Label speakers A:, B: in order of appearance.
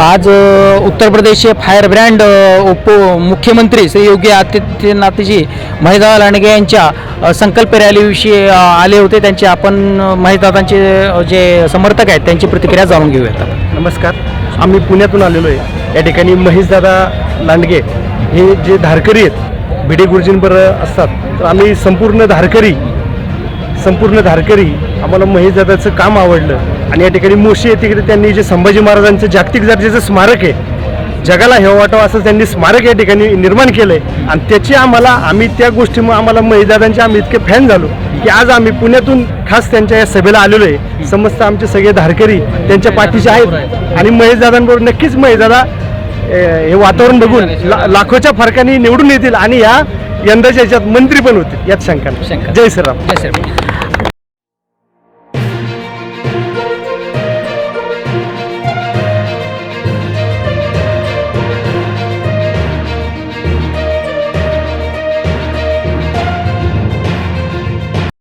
A: आज उत्तर प्रदेशचे फायर ब्रँड मुख्यमंत्री श्री योगी आदित्यनाथजी महेशदादा लांडगे यांच्या संकल्प रॅलीविषयी आले होते. त्यांचे आपण महेशदादांचे जे समर्थक आहेत त्यांची प्रतिक्रिया जाणून घेऊयात.
B: नमस्कार, आम्ही पुण्यातून आलेलो आहे. या ठिकाणी महेशदादा लांडगे हे जे धारकरी आहेत, भिडे गुरुजींवर असतात, तर आम्ही संपूर्ण धारकरी आम्हाला महेशदादाचं काम आवडलं. आणि या ठिकाणी मोशी येथे त्यांनी जे संभाजी महाराजांचं जागतिक दर्जाचं स्मारक आहे, जगाला हे वाटावं असं त्यांनी स्मारक या ठिकाणी निर्माण केलं आहे. आणि त्याची आम्ही त्या गोष्टीमुळे आम्हाला महेशदादांचे आम्ही इतके फॅन झालो की आज आम्ही पुण्यातून खास त्यांच्या या सभेला आलेलो आहे. समस्त आमचे सगळे धारकरी त्यांच्या पाठीचे आहेत आणि महेशदादांबरोबर नक्कीच महेशदादा हे वातावरण बघून लाखोच्या फरकाने निवडून येतील आणि या यंदाच्या याच्यात मंत्री पण होतील, यात शंका नाही. जय श्रीराम.
A: जय श्रीराम.